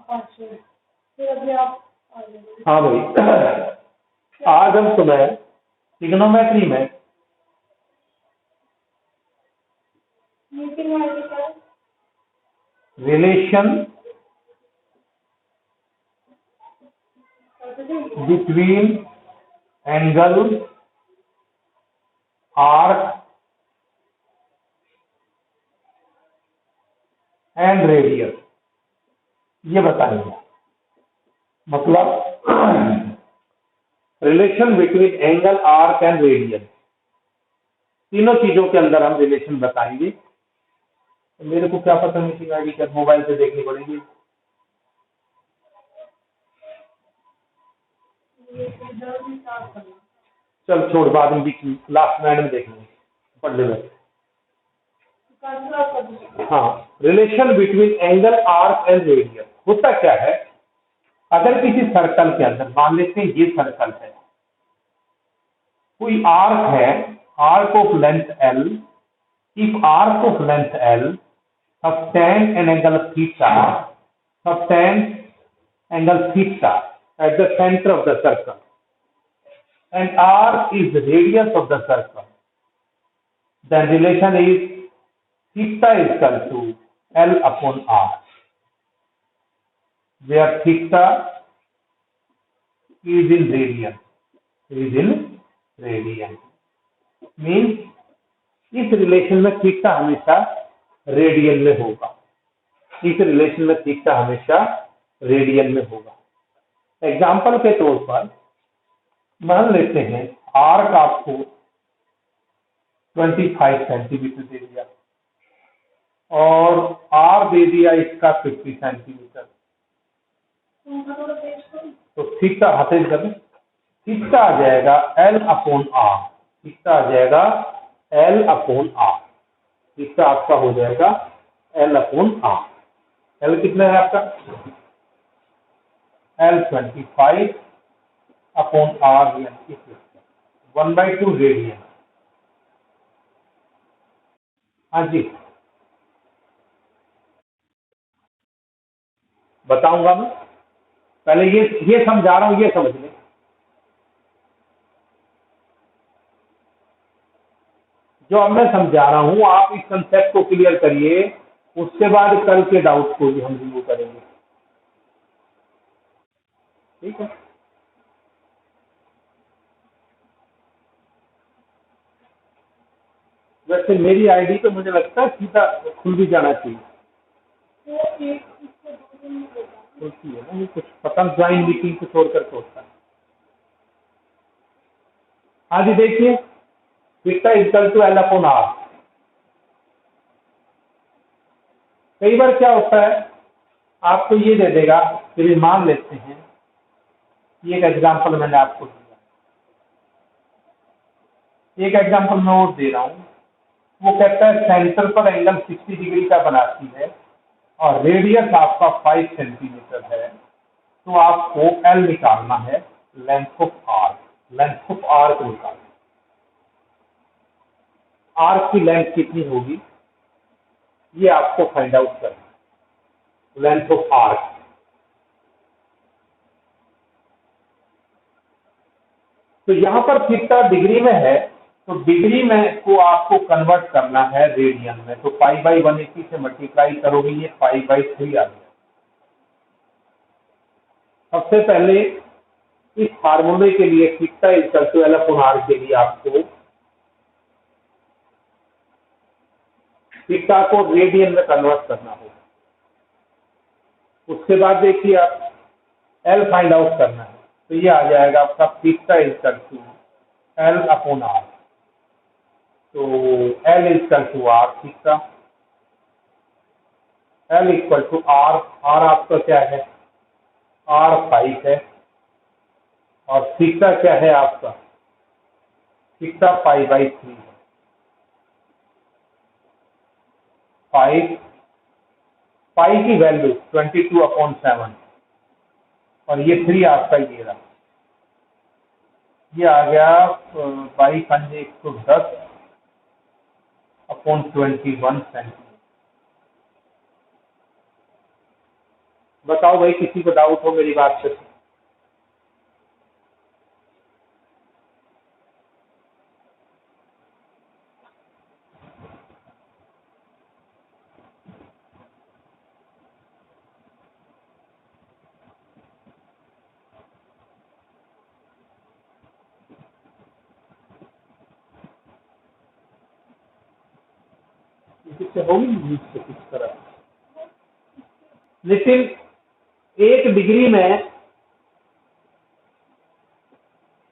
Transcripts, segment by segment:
अच्छा, फिर अभी आप हाँ भाई, आज हम तुम्हें ट्रिग्नोमेट्री में मीटिंग वाले का relation between angle, arc and radius ये बताएंगे। मतलब relation between angle, arc and radius, तीनों चीजों के अंदर हम रिलेशन बताएंगे। तो मेरे को क्या पता मीटिंग आईडी क्या मोबाइल से देखनी पड़ेगी। चल छोड़, बाद में बीच में लास्ट मिनट में देख लेंगे, पढ़ ले। हाँ, relation between angle, arc and radius होता क्या है? अगर किसी सर्कल के अंदर, मान लेते हैं ये सर्कल है, कोई आर्क है, arc of length L, if arc of length L subtend an angle theta, subtend angle theta at the center of the circle, and R is the radius of the circle, then relation is theta is equal to L upon R, where theta is in radian, means इस relation में theta हमेशा radian में होगा, इस relation में theta हमेशा radian में होगा। एग्जाम्पल के तौर पर मान लेते हैं आर्क आपको 25 सेंटीमीटर दे दिया और आर दे दिया इसका 50 सेंटीमीटर, तो थीटा हाथेज कर, थीटा आ जाएगा L अपॉन आर, थीटा आ जाएगा L अपॉन आर, थीटा आपका हो जाएगा L अपॉन आर। L कितना है आपका? L 25 upon R, 1/2 radian. हाँ जी, बताऊंगा मैं, पहले ये समझा रहा हूं, ये समझ लें। जो अब मैं समझा रहा हूं आप इस कंसेप्ट को क्लियर करिए, उसके बाद कल के डाउट को भी हम रिमूव करेंगे, ठीक है? वैसे मेरी आईडी तो मुझे लगता है सीधा खुल भी जाना चाहिए, खुलती है ना, ये कुछ पता ज्वाइन मीटिंग को छोड़ करके होता है। हाँ जी, देखिए theta equal to L upon R. कई बार क्या होता है, आपको ये दे देगा, चलिए मान लेते हैं ये एक एग्जांपल मैंने आपको दिया, एक एग्जांपल मैं और दे रहा हूं। वो कहता है सेंटर पर एंगल 60 डिग्री का बनाती है और रेडियस आपका 5 सेंटीमीटर है, तो आपको L निकालना है, length of arc, length of arc निकालना। आर्क की लेंथ कितनी होगी ये आपको फाइंड आउट करना है, लेंथ ऑफ आर्क। तो यहां पर थीटा डिग्री में है, तो डिग्री में को आपको कन्वर्ट करना है रेडियन में, तो π/180 से मल्टीप्लाई करोगे, ये π/3 आ गया। सबसे पहले इस फार्मूले के लिए theta equal to L upon R के लिए आपको थीटा को रेडियन में कन्वर्ट करना होगा। उसके बाद देखिए आप L फाइंड आउट करना है, तो ये आ जाएगा आपका theta equal to L upon R, तो L equal to R theta, L equal to R, R आपका क्या है, R 5 है, और थीटा क्या है आपका, थीटा π/3 है, 5 पाई की वैल्यू 22/7 और ये 3 आपका ये रहा, ये आ गया 22/10/21 सेंटीमीटर। बताओ भाई, किसी को डाउट हो मेरी बात से? इससे होगी नीट से किस तरह? लेकिन 1 डिग्री में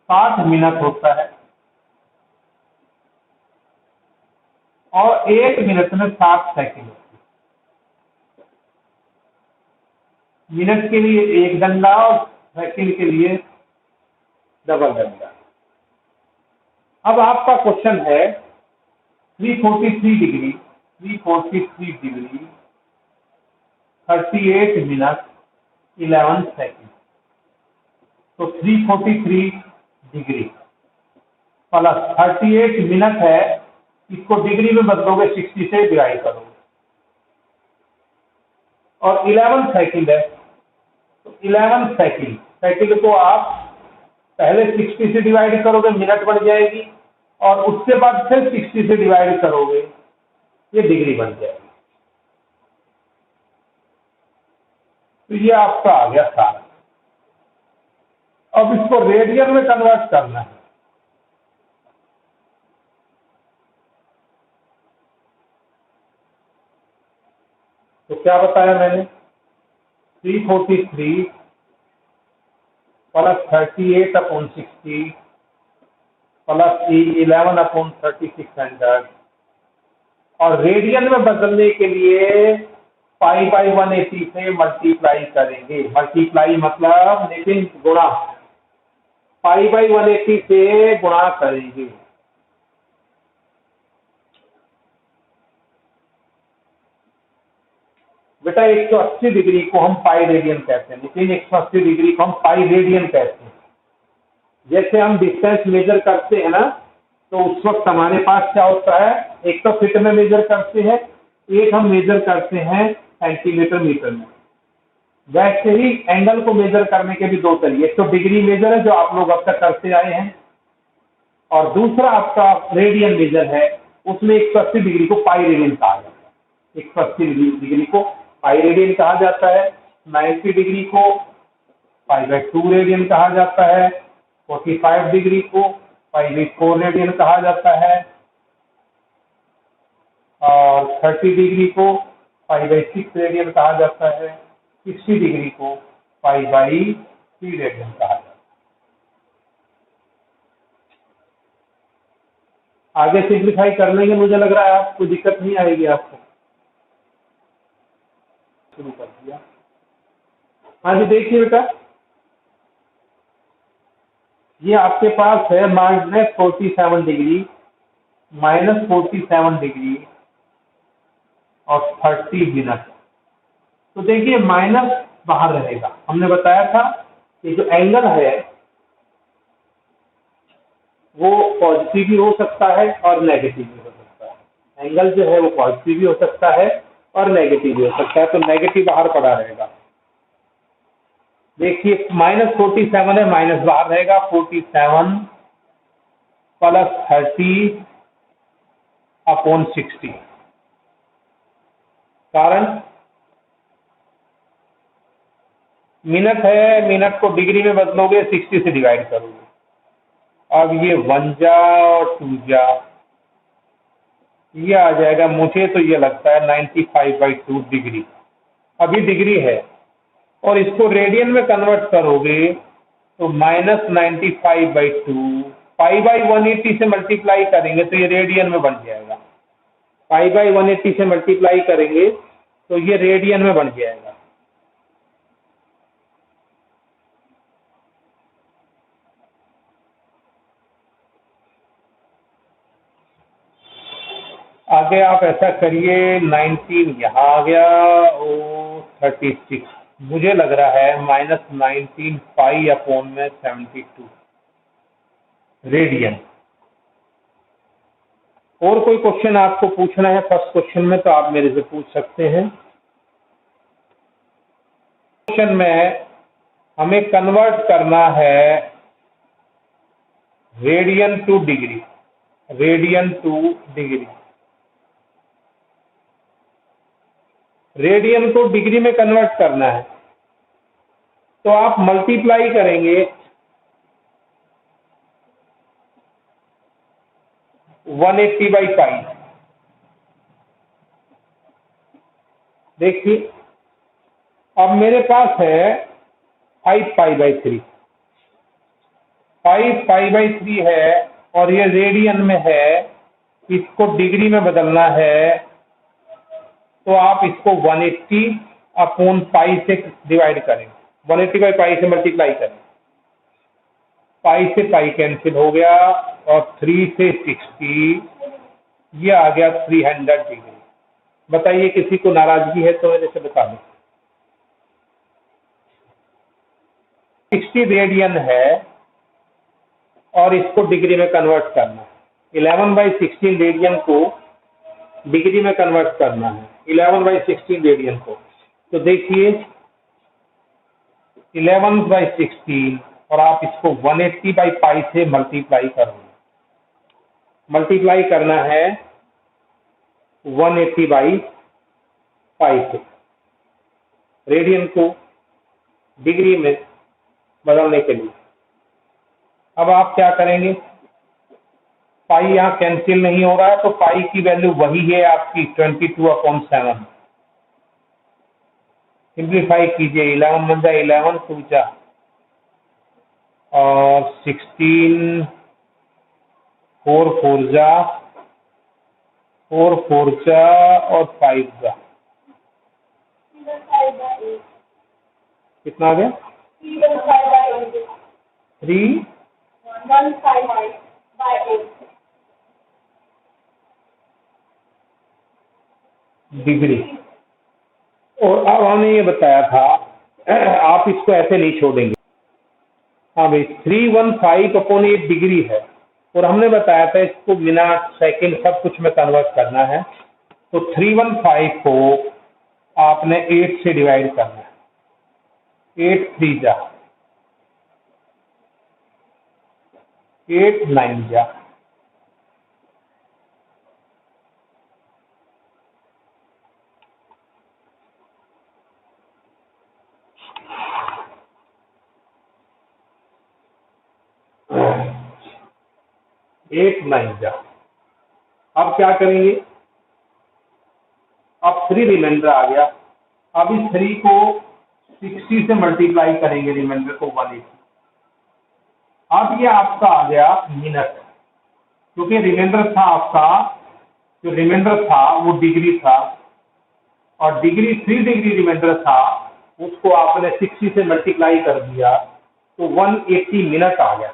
60 मिनट होता है और 1 मिनट में 60 सेकंड होती है। मिनट के लिए 1 डंडा और सेकंड के लिए डबल डंडा। अब आपका क्वेश्चन है 343 डिग्री 38 मिनट 11 सेकंड। तो 343 डिग्री प्लस 38 मिनट है, इसको डिग्री में बदलोगे 60 से डिवाइड करोगे, और 11 सेकंड है, तो 11 सेकंड सेकंड को आप पहले 60 से डिवाइड करोगे, मिनट बन जाएगी, और उसके बाद फिर 60 से डिवाइड करोगे, ये डिग्री बन जाएगी। तो ये आपका आ गया सारा। अब इसको रेडियन में कन्वर्ट करना है। तो क्या बताया मैंने? 343 प्लस 38/60 प्लस 11/3600, और रेडियन में बदलने के लिए पाई/180 से मल्टीप्लाई करेंगे। मल्टीप्लाई मतलब लेकिन गुणा, पाई/180 से गुणा करेंगे। बेटा 180 डिग्री को हम पाई रेडियन कहते हैं, लेकिन 180 डिग्री को हम पाई रेडियन कहते हैं। जैसे हम डिस्टेंस मेजर करते हैं ना, तो उस वक्त हमारे पास क्या होता है, एक तो फीट में मेजर करते हैं, एक हम मेजर करते हैं सेंटीमीटर मीटर में। वैसे ही एंगल को मेजर करने के भी 2 तरीके, एक तो डिग्री मेजर है जो आप लोग अब तक करते आए हैं, और दूसरा आपका रेडियन मेजर है, उसमें 180 डिग्री को पाई रेडियन कहा जाता है। 180 डिग्री को पाई रेडियन कहा जाता है, 90 डिग्री को पाई/2 रेडियन कहा जाता है, 45 डिग्री को पाई/4 रेडियन कहा जाता है, और 30 डिग्री को पाई/6 रेडियन कहा जाता है, 60 डिग्री को पाई/3 रेडियन कहा जाता है। आगे सिंप्लीफाई कर लेंगे, मुझे लग रहा है आपको दिक्कत नहीं आएगी। आपको शुरू कर दिया। हाँ जी, देखिए बेटा, ये आपके पास है -47 डिग्री, -47 डिग्री और 30 मिनट। तो देखिए माइनस बाहर रहेगा। हमने बताया था कि जो एंगल है वो पॉजिटिव भी हो सकता है और नेगेटिव भी हो सकता है। एंगल जो है वो पॉजिटिव भी हो सकता है और नेगेटिव भी हो सकता है, तो नेगेटिव बाहर पड़ा रहेगा। देखिए -47 है, माइनस बाहर रहेगा, 47 प्लस 30/60। कारण मिनट है, मिनट को डिग्री में बदलोगे, 60 से डिवाइड करोगे। अब ये 1 जा और 2 जा, ये आ जाएगा। मुझे तो ये लगता है 95/2 डिग्री। अभी डिग्री है, और इसको रेडियन में कन्वर्ट करोगे तो -95/2 पाई/180 से मल्टीप्लाई करेंगे तो ये रेडियन में बन जाएगा। पाई/180 से मल्टीप्लाई करेंगे तो ये रेडियन में बन जाएगा। आगे आप ऐसा करिए, 19 यहाँ आ गया और 36, मुझे लग रहा है -19 पाई/72 रेडियन। और कोई क्वेश्चन आपको पूछना है फर्स्ट क्वेश्चन में तो आप मेरे से पूछ सकते हैं। क्वेश्चन में हमें कन्वर्ट करना है radian two degree, radian two degree, radian को डिग्री में कन्वर्ट करना है। तो आप मल्टीप्लाई करेंगे 180 बाई पाई। देखिए अब मेरे पास है 5 पाई बाई 3, 5 पाई बाई 3 है और ये रेडियन में है, इसको डिग्री में बदलना है तो आप इसको 180 अपॉन पाई से डिवाइड करें, 180 बाई पाई से मल्टीप्लाई करें। पाई से पाई कैंसिल हो गया और 3 से 60, ये आ गया 300 डिग्री। बताइए किसी को नाराजगी है तो मेरे से बता दो। 60 रेडियन है और इसको डिग्री में कन्वर्ट करना है। 11/16 रेडियन को डिग्री में कन्वर्ट करना है, 11/16 रेडियन को। तो देखिए 11/16 और आप इसको 180 बाई पाई से मल्टीप्लाई करोगे। मल्टीप्लाई करना है 180 बाई पाई से, रेडियन को डिग्री में बदलने के लिए। अब आप क्या करेंगे, पाई यहाँ कैंसिल नहीं हो रहा है तो पाई की वैल्यू वही है आपकी 22/7। सिंप्लीफाई कीजिए, 11 बन जाए 11 2 जा और 16 4 4 जा 4 4 जा और 5 जा, कितना आ गया 3 डिग्री। और अब हमने ये बताया था आप इसको ऐसे नहीं छोड़ेंगे। हाँ भाई 315 अपॉन 8 डिग्री है और हमने बताया था इसको मिनट सेकंड सब कुछ में कन्वर्ट करना है। तो 315 को आपने 8 से डिवाइड करना है, 8 3 जा 8 9 जा, एट 9 जा। अब क्या करेंगे, अब 3 रिमाइंडर आ गया। अब इस 3 को 60 से मल्टीप्लाई करेंगे, रिमाइंडर को 180। अब ये आपका आ गया मिनट, क्योंकि रिमाइंडर था आपका, जो रिमाइंडर था वो डिग्री था और डिग्री 3 डिग्री रिमाइंडर था, उसको आपने 60 से मल्टीप्लाई कर दिया तो 180 मिनट आ गया।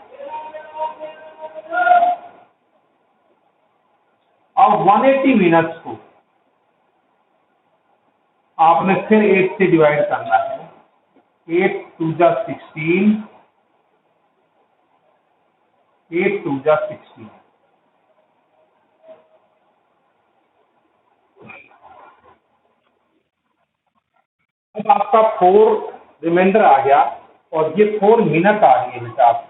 अब 180 मिनट्स को आपने फिर 8 से डिवाइड करना है, 8 2 जा 16, 8 2 जा 16। अब आपका 4 रिमाइंडर आ गया और ये 4 मिनट आ गई है बेटा आपको।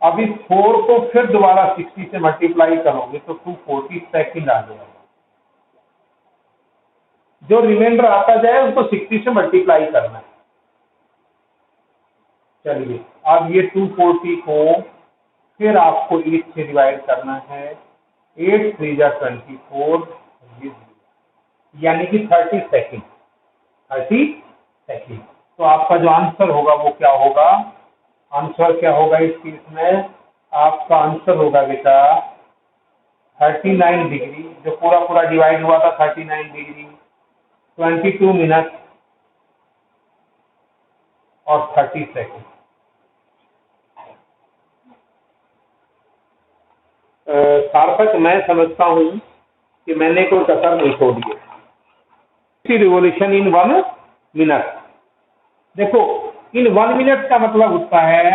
अब इस 4 को फिर दोबारा 60 से मल्टीप्लाई करोगे तो 240 सेकंड आ जाएगा। जो रिमाइंडर आता जाए उसको 60 से मल्टीप्लाई करना है। चलिए अब ये 240 को फिर आपको 8 से डिवाइड करना है, 8 3 जा 24, यानी कि 30 सेकंड, 30 सेकंड। तो आपका जो आंसर होगा वो क्या होगा, आंसर क्या होगा इस केस में, आपका आंसर होगा बेटा 39 डिग्री, जो पूरा पूरा डिवाइड हुआ था 39 डिग्री, 22 मिनट और 30 सेकंड। सार्थक मैं समझता हूं कि मैंने कोई कसर नहीं छोड़ी है। Revolution in 1 minute. देखो इन 1 मिनट का मतलब होता है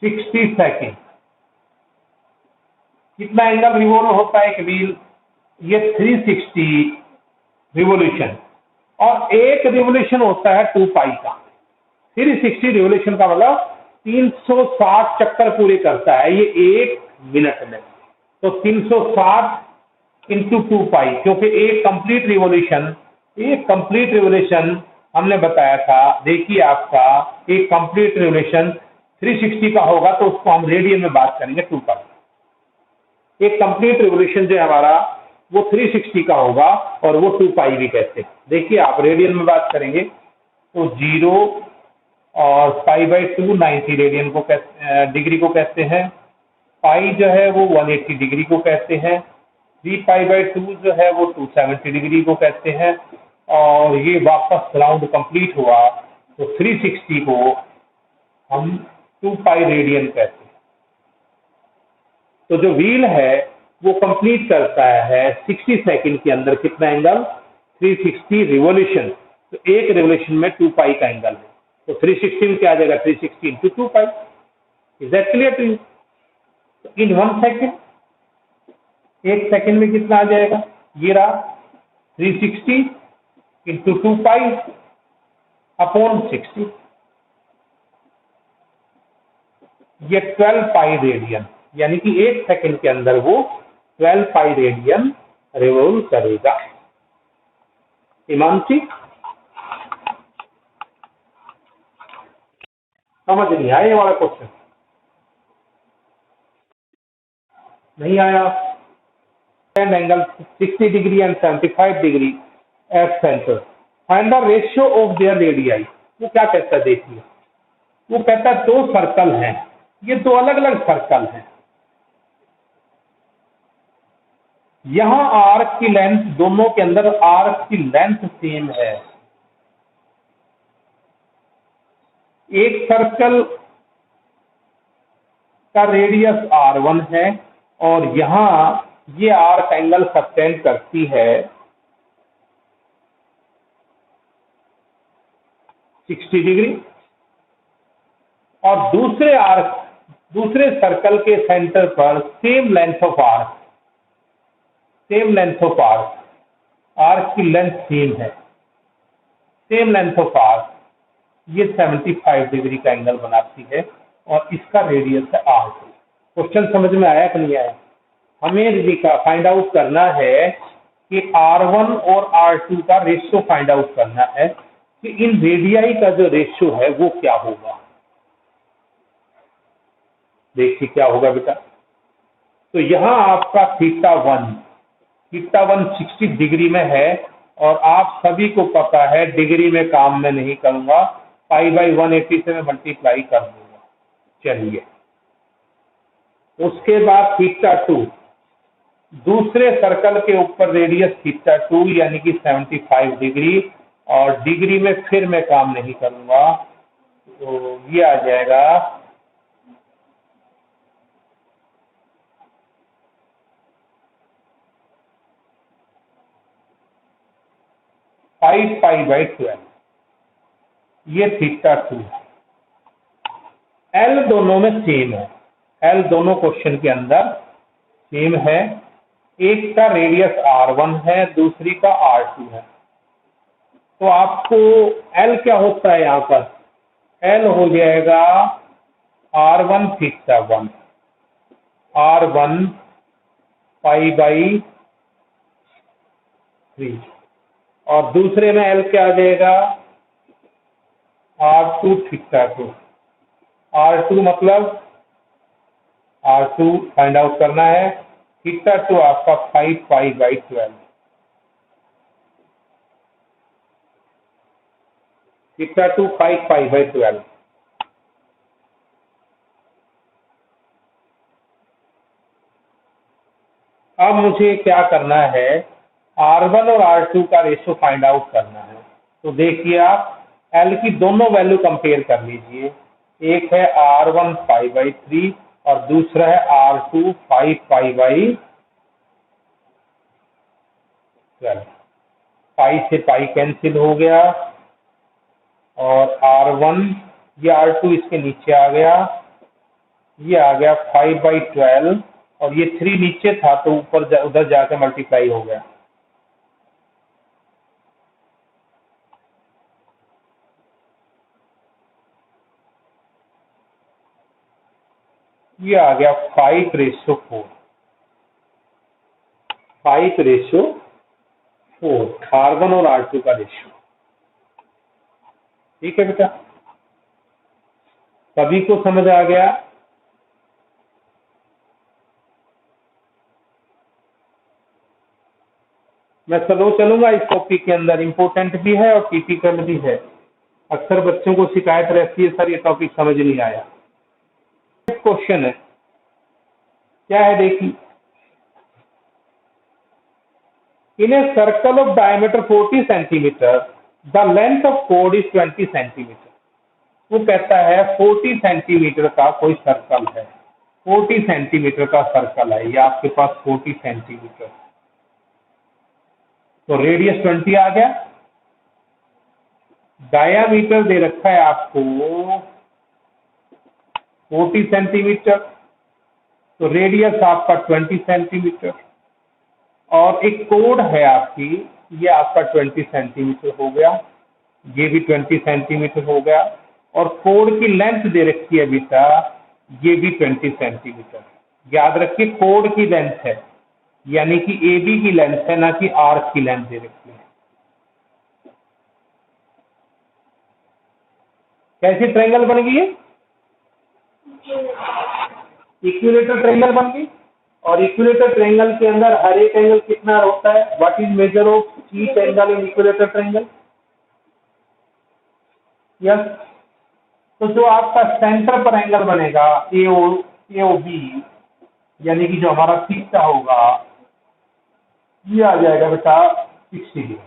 60 सेकंड। कितना एंगल रिवॉल्व होता है एक व्हील? ये 360 रिवोल्यूशन, और एक रिवोल्यूशन होता है 2 पाई का। 360 रिवोल्यूशन का मतलब 360 चक्कर पूरे करता है ये 1 मिनट में। तो 360 इंटू 2 पाई, क्योंकि एक कंप्लीट रिवोल्यूशन हमने बताया था। देखिए आपका एक कंप्लीट रिवोल्यूशन 360 का होगा, तो उसको हम रेडियन में बात करेंगे 2 पाई। एक कंप्लीट रिवोल्यूशन जो है हमारा वो 360 का होगा, और वो 2 पाई भी कहते हैं। देखिए आप रेडियन में बात करेंगे तो 0 और π/2 90 रेडियन को डिग्री को कहते हैं। पाई जो है वो 180 डिग्री को कहते हैं। 3π/2 जो है वो 270 डिग्री को कहते हैं। और ये वापस राउंड कंप्लीट हुआ तो 360 को हम 2 पाई रेडियन कहते हैं। तो जो व्हील है वो कंप्लीट करता है 60 सेकंड के अंदर कितना एंगल? 360 रिवोल्यूशन। तो एक रिवोल्यूशन में 2 पाई का एंगल है, तो 360 में क्या आ जाएगा? 360 into 2 pi. Is that clear to you? In 1 second, एक सेकेंड में कितना आ जाएगा? ये रहा 360 इंटू 2 पाई अपॉन 60, ये 12 पाई रेडियन, यानी कि एक सेकेंड के अंदर वो 12 पाई रेडियन रिवॉल्व करेगा। हिमांशी, समझ नहीं आया ये वाला क्वेश्चन? नहीं आया? And angle 60 degree and 75 degree at centre, find the ratio of their radii. वो क्या कहता है देखिए, वो कहता है 2 सर्कल हैं, ये 2 अलग अलग सर्कल हैं। यहां आर्क की लेंथ, दोनों के अंदर आर्क की लेंथ सेम है। एक सर्कल का रेडियस r1 है, और यहां ये आर्क एंगल सब्टेंड करती है 60 डिग्री। और दूसरे सर्कल के सेंटर पर सेम लेंथ ऑफ आर्क की लेंथ सेम है, सेम लेंथ ऑफ आर्क, ये 75 डिग्री का एंगल बनाती है, और इसका रेडियस है r2। क्वेश्चन समझ में आया कि नहीं आया? हमें फाइंड आउट करना है कि r1 और r2 का रेशियो फाइंड आउट करना है कि इन रेडियाई का जो रेशियो है वो क्या होगा। देखिए क्या होगा बेटा। तो यहां आपका θ1 60 डिग्री में है, और आप सभी को पता है डिग्री में काम में नहीं करूंगा, π/180 से मैं मल्टीप्लाई कर दूंगा। चलिए, उसके बाद θ2, दूसरे सर्कल के ऊपर रेडियस θ2 यानी कि 75 डिग्री, और डिग्री में फिर मैं काम नहीं करूंगा, तो ये आ जाएगा 5π/12, ये θ2 है। L दोनों में सेम है, L दोनों क्वेश्चन के अंदर सेम है। एक का रेडियस r1 है, दूसरी का r2 है। तो आपको L क्या होता है यहां पर? L हो जाएगा r1 θ1, r1 π/3, और दूसरे में L क्या आ जाएगा? r2 θ2। r2 मतलब r2 फाइंड आउट करना है, θ2 आपका 5π/12, θ2 5π/12। अब मुझे क्या करना है? r1 और r2 का रेशियो फाइंड आउट करना है। तो देखिए आप L की दोनों वैल्यू कंपेयर कर लीजिए। एक है r1 π/3 और दूसरा है r2 5π/12। पाई से पाई कैंसिल हो गया, और r1, ये r2 इसके नीचे आ गया, ये आ गया 5/12, और ये 3 नीचे था तो ऊपर उधर जाके मल्टीप्लाई हो गया। ये आ गया 5:4, 5:4 कार्बन और R2 का रेशियो। ठीक है बेटा, सभी को समझ आ गया? मैं स्लो चलूंगा इस टॉपिक के अंदर, इम्पोर्टेंट भी है और टिपिकल भी है। अक्सर बच्चों को शिकायत रहती है सर ये टॉपिक समझ नहीं आया। क्वेश्चन है, क्या है देखिए, in a circle of diameter 40 centimetre the length of कोड इज 20 सेंटीमीटर। वो कहता है 40 सेंटीमीटर का कोई सर्कल है, 40 सेंटीमीटर का सर्कल है, ये आपके पास 40 सेंटीमीटर, तो रेडियस 20 आ गया। डायामीटर दे रखा है आपको 40 सेंटीमीटर, तो रेडियस आपका 20 सेंटीमीटर, और एक कोड है आपकी, ये आपका 20 सेंटीमीटर हो गया, ये भी 20 सेंटीमीटर हो गया, और कोड की लेंथ दे रखी है बेटा, ये भी 20 सेंटीमीटर। याद रखिए कोड की लेंथ है, यानी कि AB की लेंथ है, ना कि आर्क की लेंथ दे रखी है। कैसी ट्रायंगल बन गई है? इक्विलेटरल ट्रायंगल बन गई। और इक्विलेटरल ट्रायंगल के अंदर हर एक एंगल कितना होता है? What is measure of each angle in equilateral triangle? Yes, तो जो आपका सेंटर पर एंगल बनेगा AOB, यानी कि जो हमारा थीटा होगा, ये आ जाएगा बेटा 60 degree.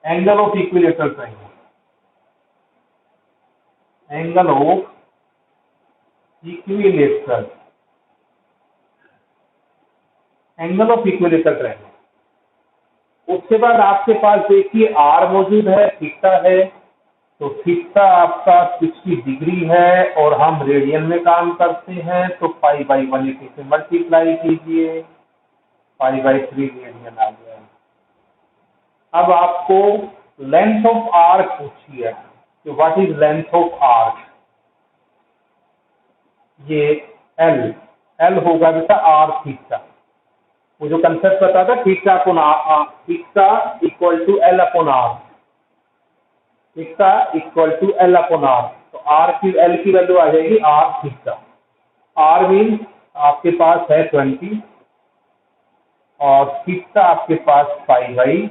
Angle of equilateral triangle, angle of equilateral, angle of equilateral triangle. उसके बाद आपके पास देखिए R मौजूद है, थीटा है, तो थीटा आपका 60 डिग्री है, और हम रेडियन में काम करते हैं, तो π/180 से मल्टीप्लाई कीजिए, π/3 रेडियन आ गया। अब आपको लेंथ ऑफ आर्क पूछिए, तो what is length of arc? ये L होगा बेटा R थीटा। वो जो कंसेप्ट बता था, theta upon theta equal to L upon R, theta equal to L upon R, तो L की वैल्यू आ जाएगी R थीटा। R मीन आपके पास है 20 और थीटा आपके पास π/3।